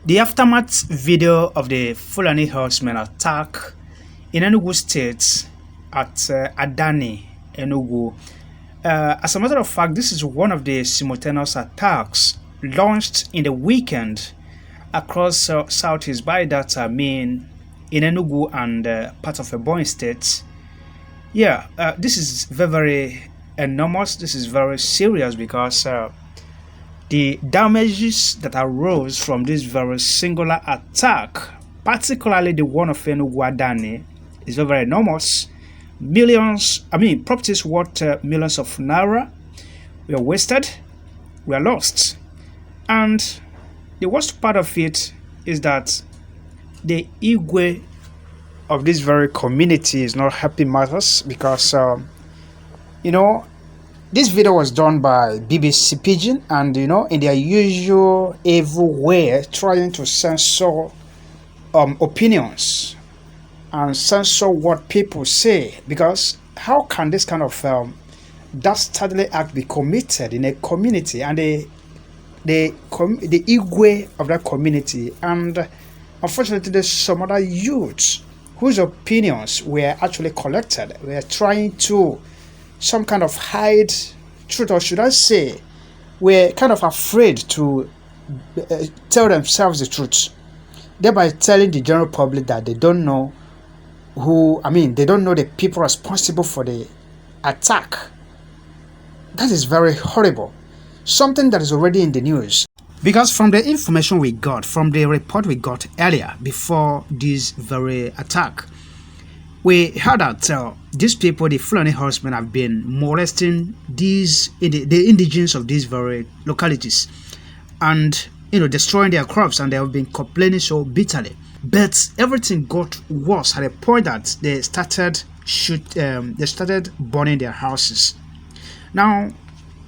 The aftermath video of the Fulani Herdsmen attack in Enugu State at Adani Enugu. As a matter of fact, this is one of the simultaneous attacks launched in the weekend across Southeast. By that I mean in Enugu and part of Ebonyi State. Yeah, this is very, very enormous. This is very serious because the damages that arose from this very singular attack, particularly the one of Enugu Adani, is very, very enormous. Properties worth millions of naira were wasted, were lost. And the worst part of it is that the Igwe of this very community is not happy matters because, this video was done by BBC Pidgin and, in their usual evil way, trying to censor opinions and censor what people say. Because how can this kind of dastardly act be committed in a community and the Igwe of that community? And unfortunately, there's some other youths whose opinions were actually collected. We are trying to some kind of hide truth, or should I say, we're kind of afraid to tell themselves the truth, thereby telling the general public that they don't know they don't know the people responsible for the attack. That is very horrible. Something that is already in the news. Because from the information we got, from the report we got earlier before this very attack, we heard that these people, the Fulani Herdsmen, have been molesting the indigenes of these very localities and destroying their crops, and they have been complaining so bitterly. But everything got worse at a point that they started burning their houses. Now,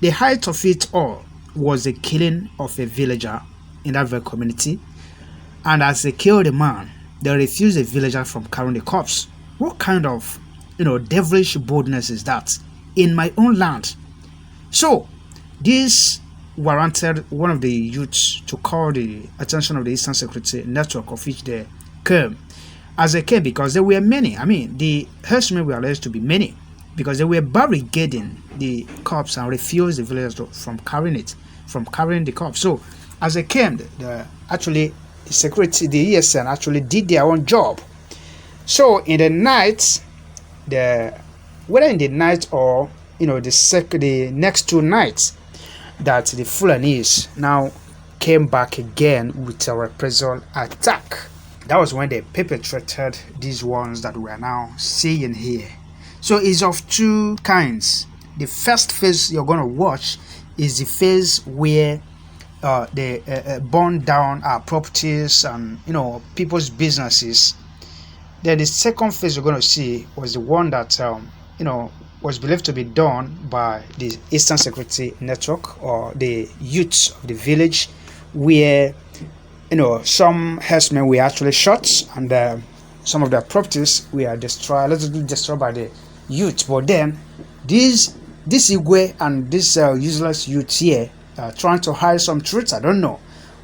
the height of it all was the killing of a villager in that very community, and as they killed the man, they refused the villager from carrying the corpse. What kind of devilish boldness is that in my own land? So this warranted one of the youths to call the attention of the Eastern Security Network, of which they came. As they came, because there were many. The herdsmen were alleged to be many because they were barricading the corpse and refused the villagers from carrying the corpse. So as they came, the ESN actually did their own job. So in the night, whether in the night or the next 2 nights, that the Fulanis now came back again with a reprisal attack. That was when they perpetrated these ones that we are now seeing here. So it's of two kinds. The first phase you're going to watch is the phase where they burn down our properties and people's businesses. Then the second phase you're going to see was the one that was believed to be done by the Eastern Security Network or the youths of the village, where some herdsmen were actually shot and some of their properties were destroyed by the youth. But then this Igwe and this useless youth here are trying to hide some truth. I don't know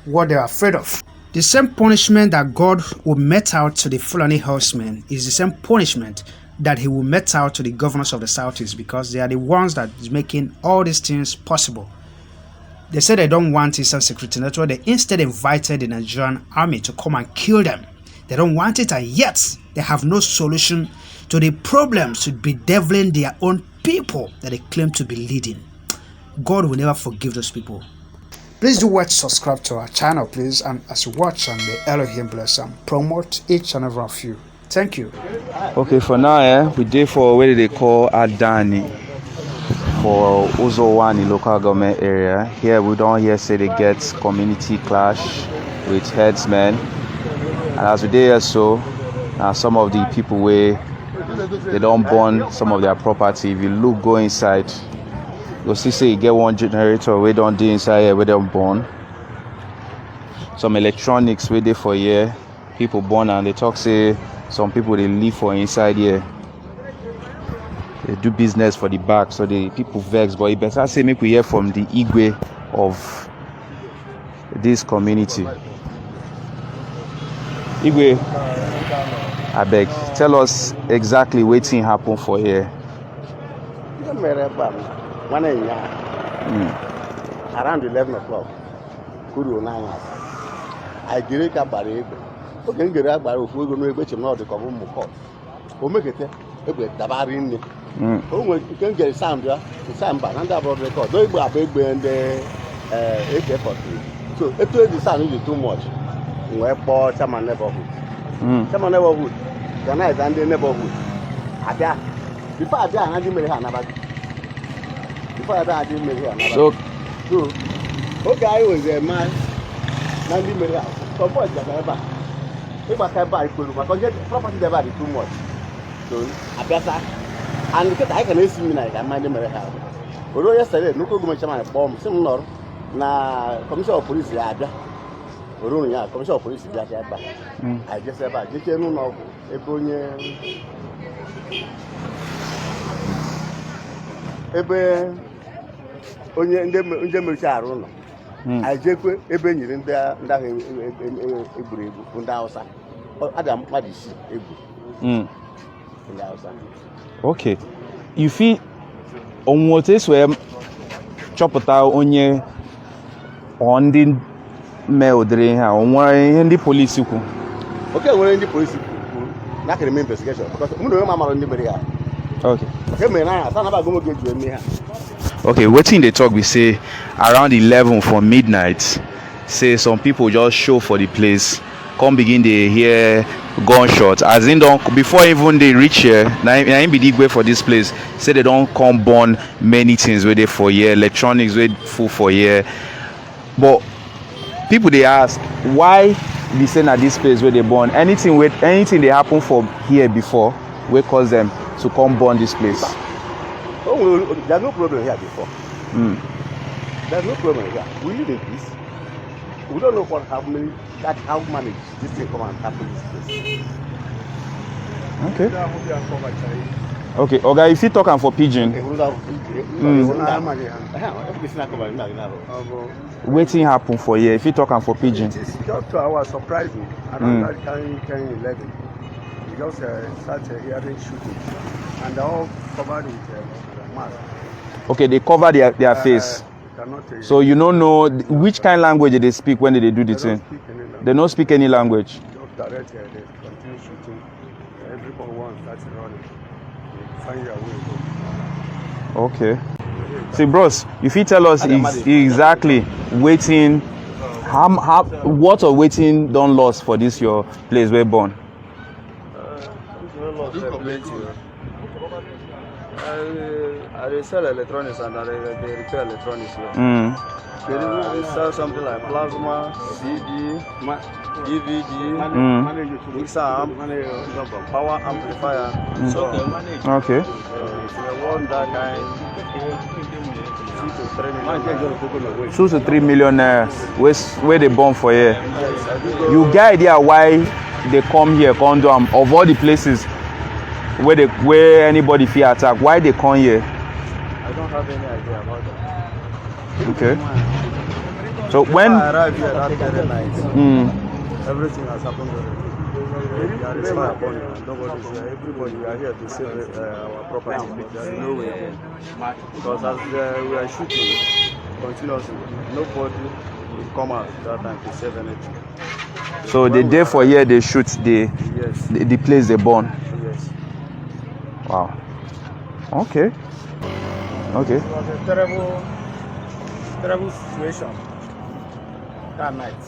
what they're afraid of. The same punishment that God will mete out to the Fulani Herdsmen is the same punishment that he will mete out to the governors of the Southeast, because they are the ones that is making all these things possible. They said they don't want Eastern Security Network. They instead invited the Nigerian army to come and kill them. They don't want it, and yet they have no solution to the problems to bedeviling their own people that they claim to be leading. God will never forgive those people. Please do watch, subscribe to our channel, please, and as you watch, and may Elohim bless and promote each and every of you. Thank you. Okay, for now, we did for where they call Adani for Uzowani local government area. Here we don't hear say they get community clash with herdsmen, and as we did so, some of the people where they don't burn some of their property. If you go inside, you'll see say you get one generator we don't do inside here where they burn. Some electronics where they for here, people burn, and they talk say some people they live for inside here. They do business for the back, so the people vex. But it better say make we hear from the Igwe of this community. Igwe, I beg, tell us exactly what thing happened for here. Around 11 o'clock, I get a barrier. Okay, get a barrier of which I'm not the common call. Who make it a bit tabarin. Who can get sound, the sound band, and about record. Don't be a big band, AK-40. So, it will be sounding too much. We're poor, some neighborhood. Some neighborhood. The night and the neighborhood. Before I die, I didn't make another. Before I die, I didn't make another. So, okay, I was a man. Nnamdi made out. So, what is the if I can buy food, but get property the body too much. So, I guess and because I can see me like I mind the house. Although yesterday, no government man bomb similar na commissioner of police Ada. Although yeah, commissioner of police Ada. I just said about just no no ebe onye ndị mericha arụ nọ anyị jekwe ebe nyere ndị ahụ egburu egbu ndị Hausa ada mmadụ isi egbu ndị Hausa. Okay, you feel on what is where chọpụta onye ndị meodere ha onwere ihe ndị polisi kwu. Okay, nwere ndị polisi kwu na ka investigation because mụ na onwe mamara ndị mere ha. Okay. Okay, waiting the talk we say around 11 for midnight. Say some people just show for the place, come begin they hear gunshots. As in don't before even they reach here, now be dig way for this place. Say they don't come burn many things where they for here, electronics where full for here. But people they ask why be saying at this place where they burn anything they happen from here before, where cause them to come burn this place. Oh, there's no problem here before. There's no problem here. We live in peace. We don't know how manage this thing come and happen this place. Okay. Okay, okay, if you talking for pigeon. Waiting happen for here. If you talking for pigeon. It is just to our surprising. Around that time 11. We just started hearing shooting, and they all covered with mask. Okay, they cover their face. So you don't know which kind of language they speak when they do the thing. They don't speak any language. Just direct, they continue shooting. Everyone wants that's running. They find their way. Okay. See, bros, if you tell us exactly waiting, what or waiting don't lost for this your place where born. I sell electronics and they repair electronics here. They sell something like plasma, CD, DVD, mixer amp, power amplifier. Okay. If you want that kind, 2 to 3 million where they born for here. You get idea why they come here, come down of all the places where anybody fear attack, why they come here? I don't have any idea about that. Okay. So when I arrived here that very night, everything has happened already. There is fire burning. Nobody's here. Everybody we are here to save our property. There is no way. Because as we are shooting continuously, nobody will come out that time to save anything. So the day for here they shoot the place they burn. Yes. Wow. Okay. Okay. It was a terrible situation that night.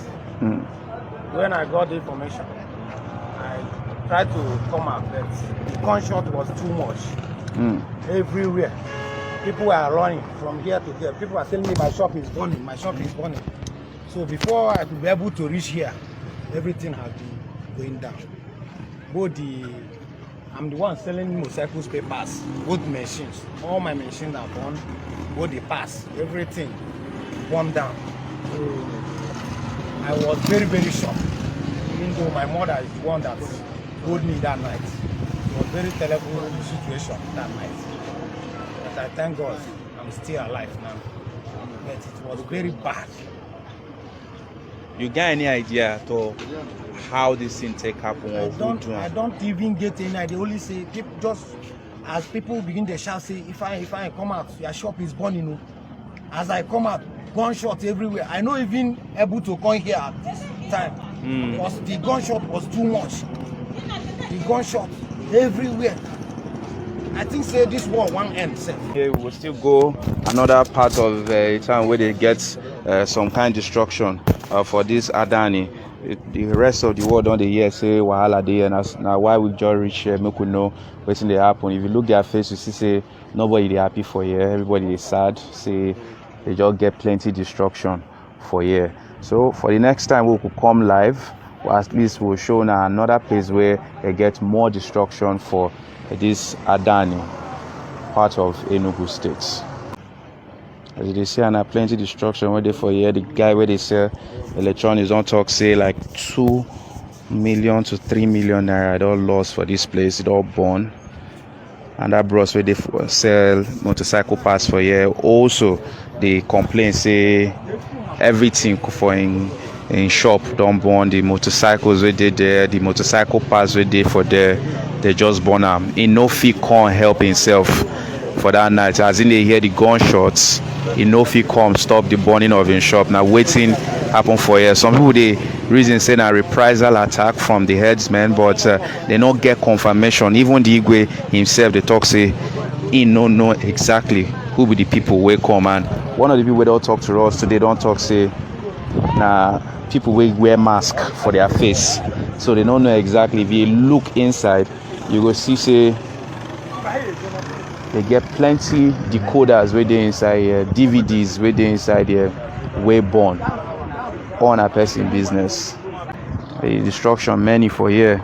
When I got the information, I tried to come out, but the gunshot was too much. Everywhere. People were running from here to there. People were telling me my shop is burning, my shop is burning. So before I could be able to reach here, everything has been going down. I'm the one selling motorcycles papers, both machines. All my machines are burned, both the pass, everything burned down. So I was very, very shocked. Even though my mother is the one that told me that night. It was a very terrible situation that night. But I thank God I'm still alive now. But it was very bad. You got any idea at all how this thing take happen or who do I it? don't even get any idea. Only say people just as people begin to shout, say if I come out, your shop is burning. As I come out, gunshots everywhere. I not even able to come here at this time because the gunshot was too much. The gunshot everywhere. I think say this war one end safe. Yeah, we will still go another part of town where they get some kind of destruction for this Adani. The rest of the world don't they hear say wahala dey, and now why we just reach here make we know wetin dey happen. If you look their face, you see say nobody dey happy for here. Everybody is sad. Say they just get plenty destruction for here. So for the next time we could come live, or at least we'll show now another place where they get more destruction for this Adani, part of Enugu State. As they say, and plenty destruction where they for here. The guy where they sell electronics don't talk say like 2 million to 3 million naira it all lost for this place. It all burn. And that bros where they sell motorcycle parts for here. Also, they complain say everything for in shop don't burn. The motorcycles where they there, the motorcycle parts where they for there, they just burn them. He no fit can't help himself for that night. As in they hear the gunshots, he no fit come stop the burning of his shop. Now waiting happen for here. Some people they reason say a reprisal attack from the herdsmen, but they not get confirmation. Even the Igwe himself, they talk say he no know exactly who be the people will come. And one of the people don't talk to us today don't talk say people will wear mask for their face, so they don't know exactly. If you look inside, you will see say they get plenty decoders where they inside here, DVDs where they inside here, way born on a person business. The destruction many for here.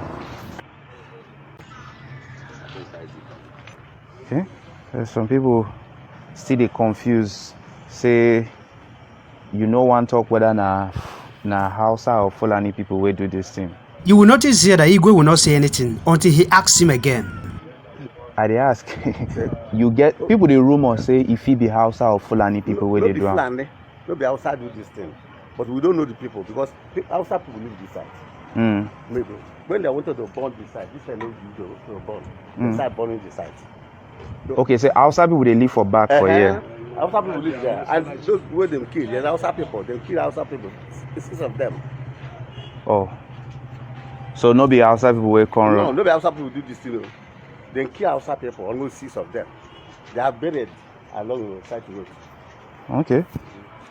Okay, there's some people still they confused. Say you know one talk whether na Hausa or Fulani people will do this thing. You will notice here that Igwe will not say anything until he asks him again. I dey ask. You get people the rumor say if he be Hausa or Fulani people where they do. Fulani, no be Hausa do this thing, but we don't know the people because Hausa people live this side. Maybe when they wanted to burn this side, this side no you to burn. They start burning the side. Okay, so Hausa people they live for back for here. Hausa people live there, and those where them kill, there's Hausa people. They kill Hausa people. It's six of them. Oh, so no be Hausa people will come. No, no be Hausa people do this thing. They kill Hausa people, almost 6 of them. They are buried along the side road. Okay.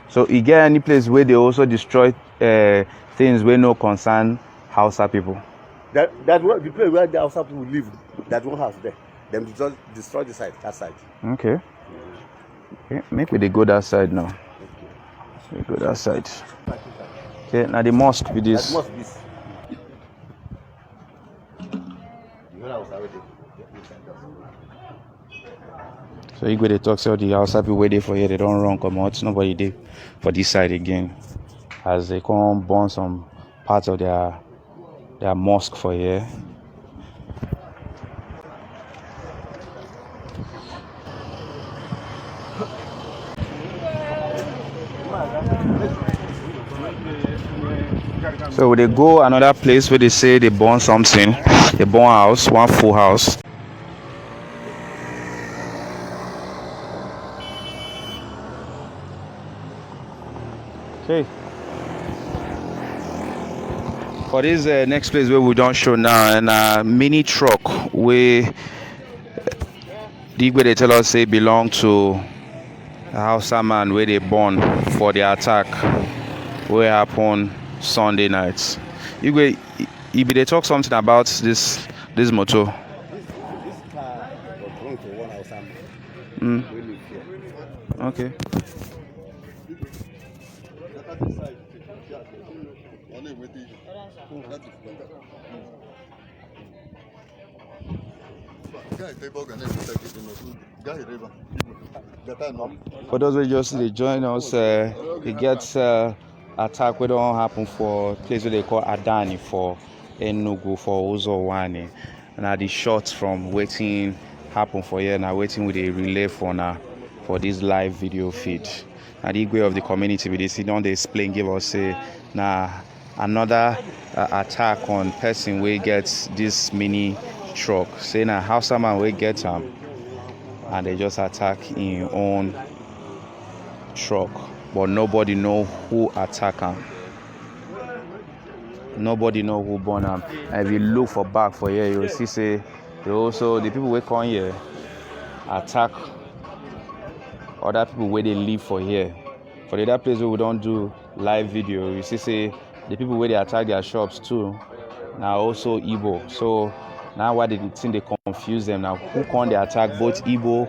So you get any place where they also destroy things where no concern Hausa people? That the place where the Hausa people live, that one house there. Them just destroy the side, that side. Okay. Okay. Maybe they go that side now. Okay. We go that side. Okay. Now the mosque be this. That must be. You know that was already. So you go they talk so the Hausa people waiting for here, they don't run come out. Nobody there for this side again. As they come burn some parts of their mosque for here. So they go another place where they say they burn something. They burn house, one full house. Okay. For this next place where we don't show now, and a mini truck where they tell us say belong to a Hausa man where they born for the attack where happened Sunday nights. If they talk something about this motor. This car was going to one Hausa man. We live here. Okay. For those who just they join us, it gets attack where don't happen for place where they call Adani for Enugu for Uzowani. And the shots from waiting happen for here now waiting with a relay for now for this live video feed. at the Igwe of the community with this. He don't explain, give us say another attack on person where gets this mini truck. Say now Hausa man will get him and they just attack in own truck. But nobody know who attack him. Nobody know who born him. And if you look for back for here, you'll see say they also the people who come here attack other people where they live for here. For the other place where we don't do live video, you see say the people where they attack their shops too now also Igbo. So now why they think they confuse them now? Who can they attack both Igbo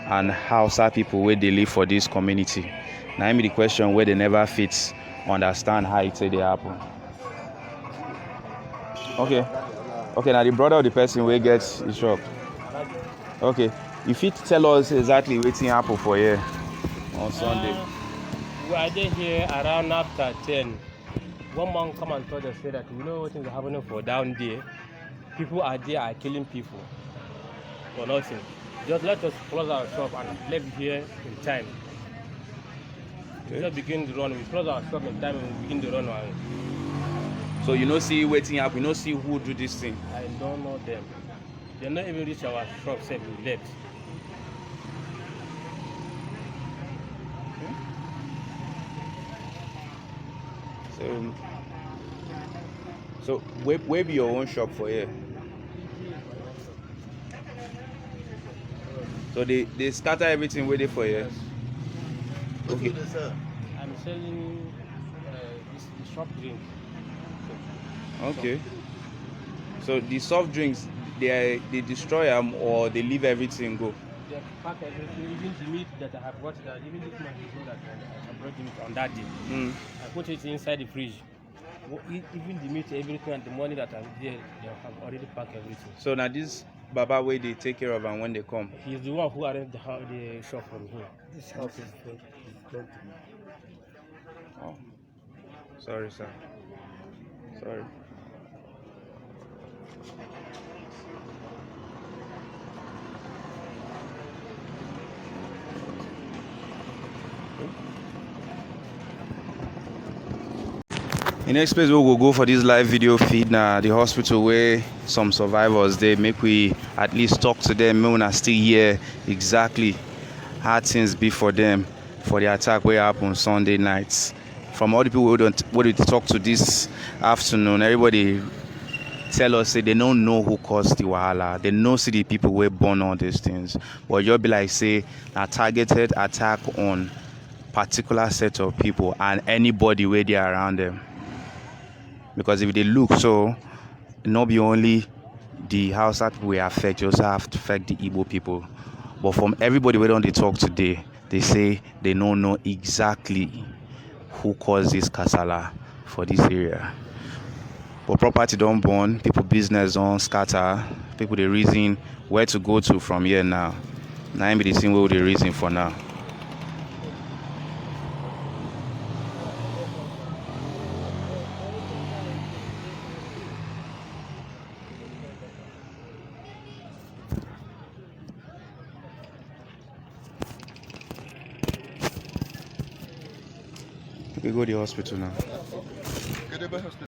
and Hausa people where they live for this community? Now I mean the question where they never fit understand how it say they happen. Okay. Now the brother of the person where gets his shop. Okay. If you tell us exactly what happened for here on Sunday. We are there here around after 10. One man come and told us say that we know what is happening for down there. People are there are killing people for nothing. Just let us close our shop and leave here in time. We just begin to run. We close our shop in time and we begin to run away. So you know see waiting up, you know see who do this thing. I don't know them. They not even reach our shop, say we left. So where be your own shop for here? So they scatter everything where they for here. Okay. I'm selling this shop drink. Okay. So the soft drinks they destroy them or they leave everything go. They pack everything, even the meat that I have brought that even this month before that I brought the meat on that day. I put it inside the fridge. Even the meat, everything, and the money that I'm there, they have already packed everything. So now this Baba way they take care of them when they come. He's the one who arranged the shop from here. This house is built to me. Oh. Sorry, sir. Sorry. The next place we will go for this live video feed now the hospital where some survivors they make we at least talk to them. Maybe we still hear exactly how things be for them for the attack where happened Sunday nights. From all the people we talk to this afternoon, everybody tell us say they don't know who caused the wahala. They know see the people were born all these things. But you'll be like say a targeted attack on particular set of people and anybody where they are around them. Because if they look so, not be only the Hausa people will affect, you also have to affect the Igbo people. But from everybody we don't talk today, they say they don't know exactly who caused this kasala for this area. But property don't burn, people business don't scatter, people they reason where to go to from here now. Now I'm the same way they reason for now. We go to the hospital now.